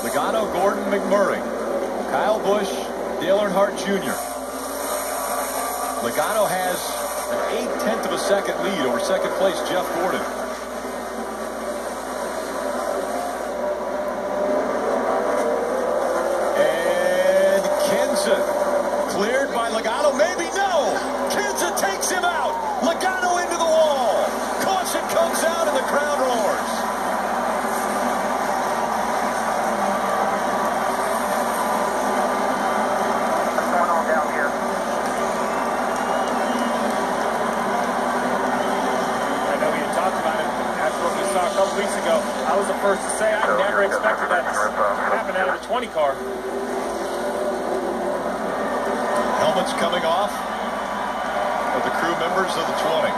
Logano, Gordon, McMurray, Kyle Busch, Dale Earnhardt Jr. Logano has an 0.8 of a second lead over second place Jeff Gordon. And Kenseth cleared by Logano. Maybe no. Kenseth takes him out. Logano into the wall. Caution comes out and the crowd roars. Weeks ago, I was the first to say I never expected that to happen out of the 20 car. Helmets coming off of the crew members of the 20.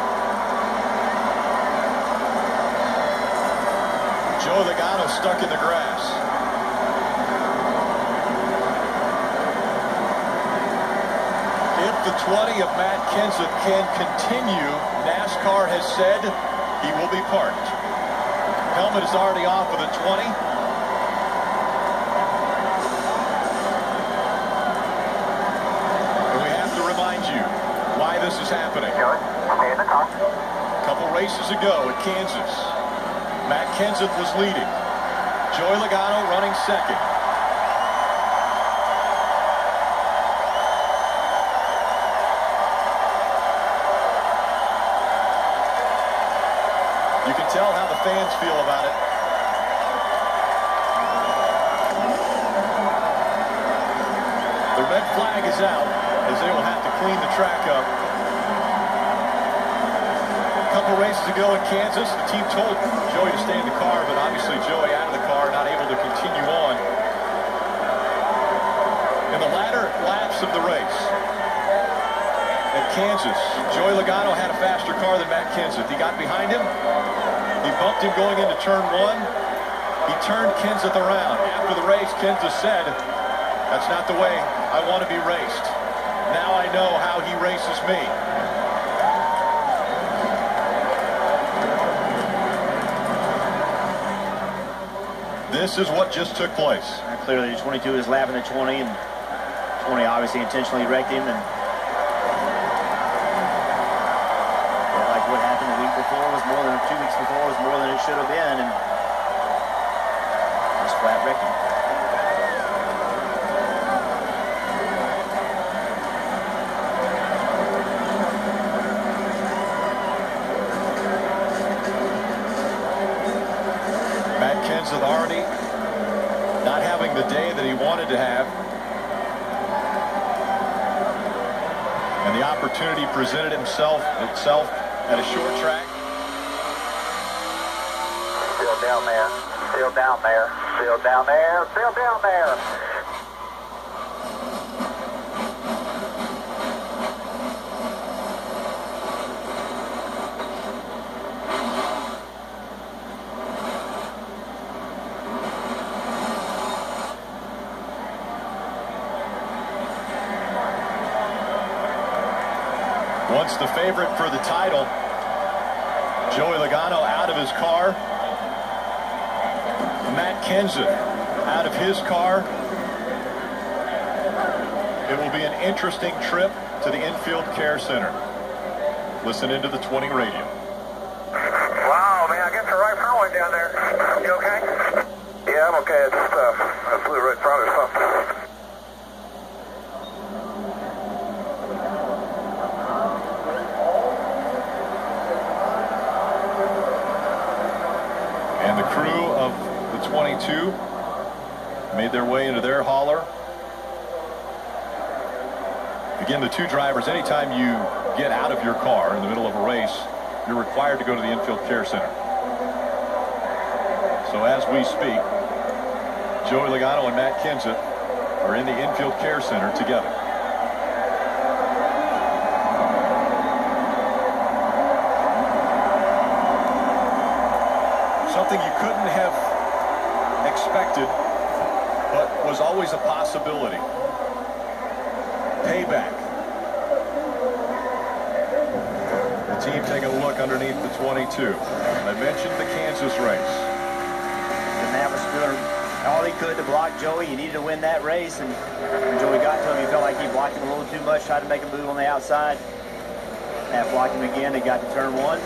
Joe Logano stuck in the grass. If the 20 of Matt Kenseth can continue, NASCAR has said he will be parked. Helmet is already off of the 20. And we have to remind you why this is happening. Stay in the car. A couple races ago at Kansas, Matt Kenseth was leading. Joey Logano running second. You can tell how the fans feel about it. The red flag is out as they will have to clean the track up. A couple races ago in Kansas, the team told Joey to stay in the car, but obviously Joey out of the car, not able to continue on. In the latter laps of the race at Kansas, Joey Logano had a faster car than Matt Kenseth. He got behind him. He bumped him going into turn one. He turned Kenseth around. After the race, Kenseth said, "That's not the way I want to be raced. Now I know how he races me." This is what just took place. Clearly, the 22 is lapping the 20, and 20 obviously intentionally wrecked him. And what happened the week before was more than 2 weeks before was more than it should have been, and just flat wrecking. Matt Kenseth already not having the day that he wanted to have, and the opportunity presented itself at a short track. Still down there. Still down there. Still down there. Still down there. Once the favorite for the title, Joey Logano out of his car. Matt Kenseth out of his car. It will be an interesting trip to the infield care center. Listen into the 20 radio. Wow, man, I guess the right front went down there. You okay? Yeah, I'm okay. I just I flew right in front or something. And the crew of the 22 made their way into their hauler. Again, the two drivers, anytime you get out of your car in the middle of a race, you're required to go to the infield care center. So as we speak, Joey Logano and Matt Kenseth are in the infield care center together. Something you couldn't have expected, but was always a possibility. Payback. The team taking a look underneath the 22. I mentioned the Kansas race. Didn't have a all he could to block Joey. He needed to win that race, and when Joey got to him, he felt like he blocked him a little too much, tried to make a move on the outside. Matt blocked him again. They got to turn 1.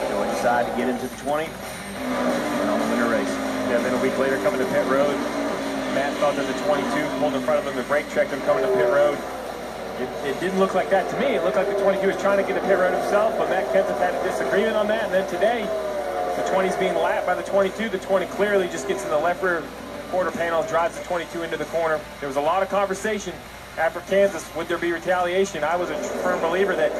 Joey decided to get into the 20 and on the winner race. Yeah, then a week later, coming to pit road, Matt felt that the 22 pulled in front of him. The brake checked him coming to pit road. It didn't look like that to me. It looked like the 22 was trying to get to pit road himself, but Matt Kenseth had a disagreement on that. And then today, the 20's being lapped by the 22. The 20 clearly just gets in the left rear quarter panel, drives the 22 into the corner. There was a lot of conversation after Kansas. Would there be retaliation? I was a firm believer that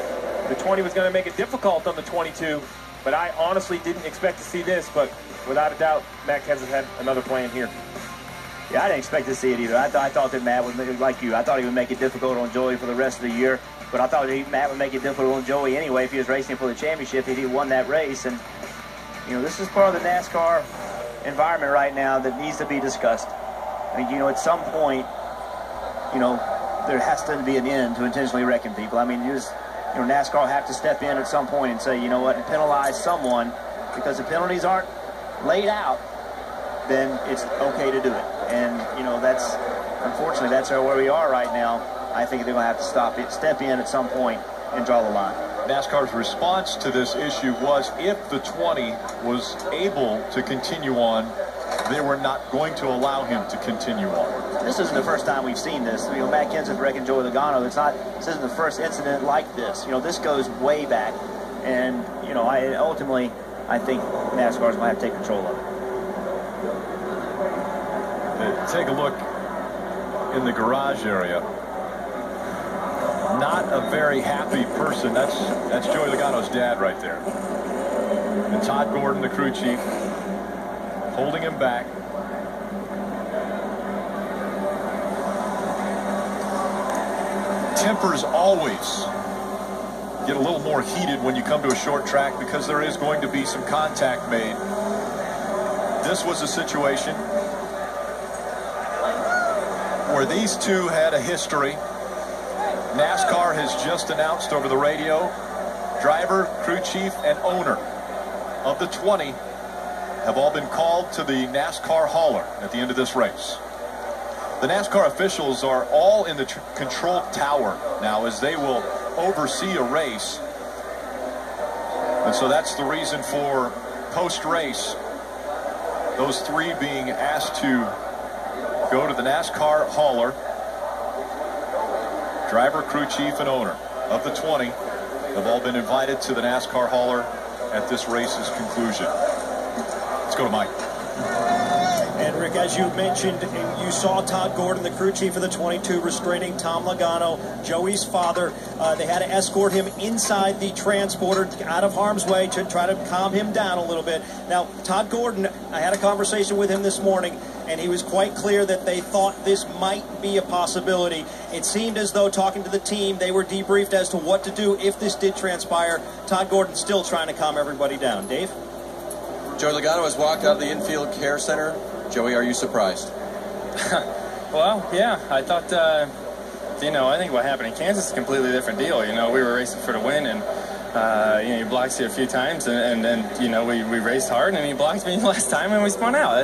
the 20 was going to make it difficult on the 22, but I honestly didn't expect to see this. But without a doubt, Matt Kenseth had another plan here. Yeah, I didn't expect to see it either. I thought that Matt would, like you, I thought he would make it difficult on Joey for the rest of the year. But I thought Matt would make it difficult on Joey anyway if he was racing for the championship, if he won that race. And, you know, this is part of the NASCAR environment right now that needs to be discussed. I mean, you know, at some point, you know, there has to be an end to intentionally wrecking people. I mean, NASCAR will have to step in at some point and say, you know what, and penalize someone, because the penalties aren't laid out, then it's okay to do it. And, you know, unfortunately, that's where we are right now. I think they're going to have to step in at some point and draw the line. NASCAR's response to this issue was if the 20 was able to continue on, they were not going to allow him to continue on. This isn't the first time we've seen this. You know, Matt Kenseth wrecking Joey Logano. This isn't the first incident like this. You know, this goes way back. And, you know, ultimately, I think NASCAR's going to have to take control of it. Take a look in the garage area. Not a very happy person. That's Joey Logano's dad right there. And Todd Gordon, the crew chief, holding him back. Tempers always get a little more heated when you come to a short track because there is going to be some contact made. This was a situation where these two had a history. NASCAR has just announced over the radio, driver, crew chief, and owner of the 20 have all been called to the NASCAR hauler at the end of this race. The NASCAR officials are all in the control tower now as they will oversee a race. And so that's the reason for post-race, those three being asked to go to the NASCAR hauler. Driver, crew chief, and owner of the 20 have all been invited to the NASCAR hauler at this race's conclusion. Let's go to Mike. And Rick, as you mentioned, you saw Todd Gordon, the crew chief of the 22, restraining Tom Logano, Joey's father. They had to escort him inside the transporter out of harm's way to try to calm him down a little bit. Now, Todd Gordon, I had a conversation with him this morning, and he was quite clear that they thought this might be a possibility. It seemed as though, talking to the team, they were debriefed as to what to do if this did transpire. Todd Gordon's still trying to calm everybody down. Dave? Joey Logano has walked out of the infield care center. Joey, are you surprised? Well, yeah, I thought, you know, I think what happened in Kansas is a completely different deal. You know, we were racing for the win, and you know, he blocked you a few times, and you know, we raced hard, and he blocked me last time, and we spun out.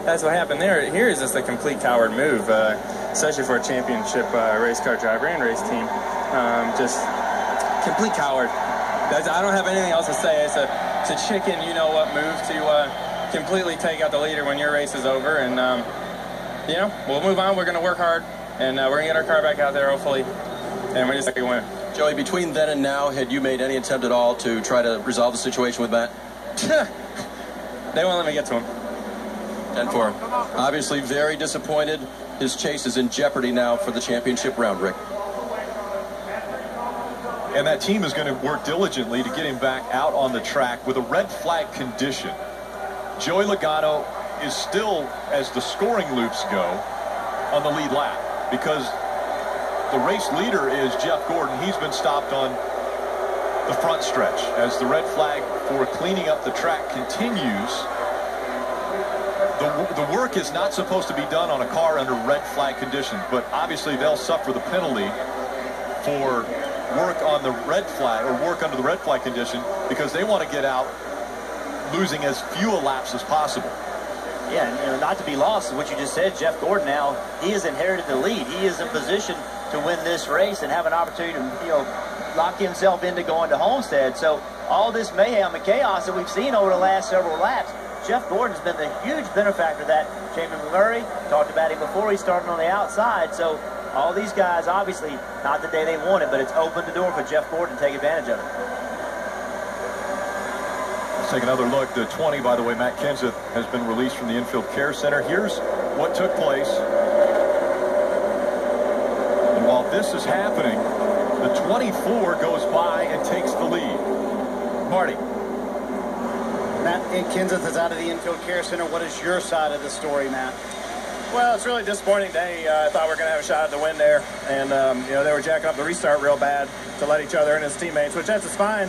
That's what happened there. Here is just a complete coward move, especially for a championship race car driver and race team. Just complete coward. I don't have anything else to say. It's a chicken, you know what, move to completely take out the leader when your race is over, and you know, we'll move on. We're going to work hard, and we're going to get our car back out there, hopefully, and we're just going to win. Joey, between then and now, had you made any attempt at all to try to resolve the situation with Matt? They won't let me get to him. 10-4. Obviously very disappointed. His chase is in jeopardy now for the championship round, Rick. And that team is going to work diligently to get him back out on the track with a red flag condition. Joey Logano is still, as the scoring loops go, on the lead lap because the race leader is Jeff Gordon. He's been stopped on the front stretch as the red flag for cleaning up the track continues. The work is not supposed to be done on a car under red flag conditions, but obviously they'll suffer the penalty for work on the red flag or work under the red flag condition because they want to get out losing as few laps as possible. Yeah, and not to be lost is what you just said. Jeff Gordon now, he has inherited the lead. He is in position to win this race and have an opportunity to, lock himself into going to Homestead. So all this mayhem and chaos that we've seen over the last several laps, Jeff Gordon's been the huge benefactor of that. Jamie McMurray, talked about him before, he started on the outside. So all these guys, obviously, not the day they wanted, but it's opened the door for Jeff Gordon to take advantage of it. Let's take another look. The 20, by the way, Matt Kenseth, has been released from the infield care center. Here's what took place. And while this is happening, the 24 goes by and takes the lead. Marty. Matt Kenseth is out of the infield care center. What is your side of the story, Matt? Well, it's a really disappointing day. I thought we were going to have a shot at the win there. And, they were jacking up the restart real bad to let each other and his teammates, which that's fine.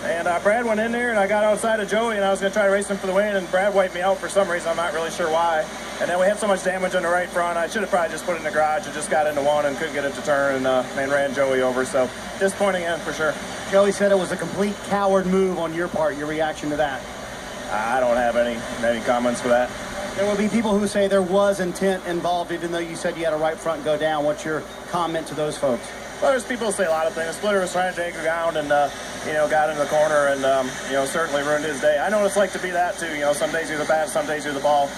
And Brad went in there, and I got outside of Joey, and I was going to try to race him for the win, and Brad wiped me out for some reason. I'm not really sure why. And then we had so much damage on the right front, I should have probably just put it in the garage and just got into one and couldn't get it to turn, and ran Joey over. So disappointing end for sure. Joey said it was a complete coward move on your part. Your reaction to that? I don't have any comments for that. There will be people who say there was intent involved, even though you said you had a right front go down. What's your comment to those folks? Well, there's people who say a lot of things. Splitter was trying to take the ground and, got in the corner and, certainly ruined his day. I know what it's like to be that, too. Some days you're the bat, some days you're the ball.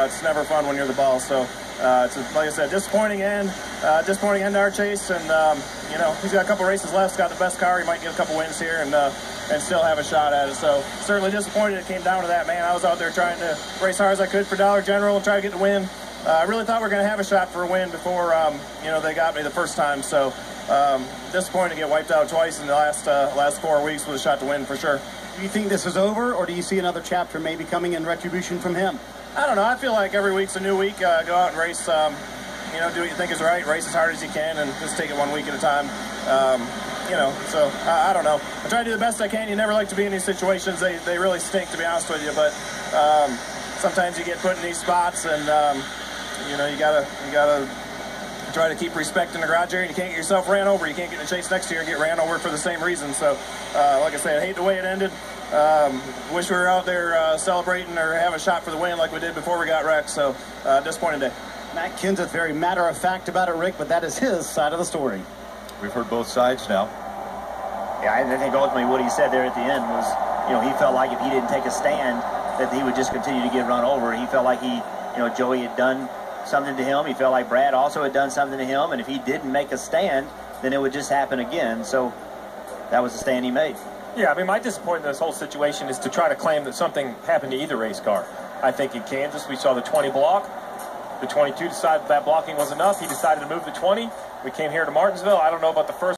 It's never fun when you're the ball. So, it's, like I said, disappointing end to our chase. And, he's got a couple races left, got the best car. He might get a couple wins here and still have a shot at it. So, certainly disappointed it came down to that, man. I was out there trying to race hard as I could for Dollar General and try to get the win. I really thought we were going to have a shot for a win before, they got me the first time. So, disappointed to get wiped out twice in the last 4 weeks with a shot to win for sure. Do you think this is over, or do you see another chapter maybe coming in retribution from him? I don't know. I feel like every week's a new week. Go out and race, do what you think is right, race as hard as you can, and just take it 1 week at a time. So I don't know. I try to do the best I can. You never like to be in these situations. They really stink, to be honest with you, but sometimes you get put in these spots, and you gotta try to keep respect in the garage area. You can't get yourself ran over. You can't get in a chase next year and get ran over for the same reason. So, like I said, I hate the way it ended. Wish we were out there celebrating or having a shot for the win like we did before we got wrecked. So, disappointing day. Matt Kenseth, very matter-of-fact about it, Rick, but that is his side of the story. We've heard both sides now. Yeah, I think ultimately what he said there at the end was, he felt like if he didn't take a stand, that he would just continue to get run over. He felt like Joey had done something to him. He felt like Brad also had done something to him, and if he didn't make a stand, then it would just happen again. So that was the stand he made. Yeah, my disappointment in this whole situation is to try to claim that something happened to either race car. I think in Kansas we saw the 20 block. The 22 decided that blocking was enough. He decided to move the 20. We came here to Martinsville. I don't know about the first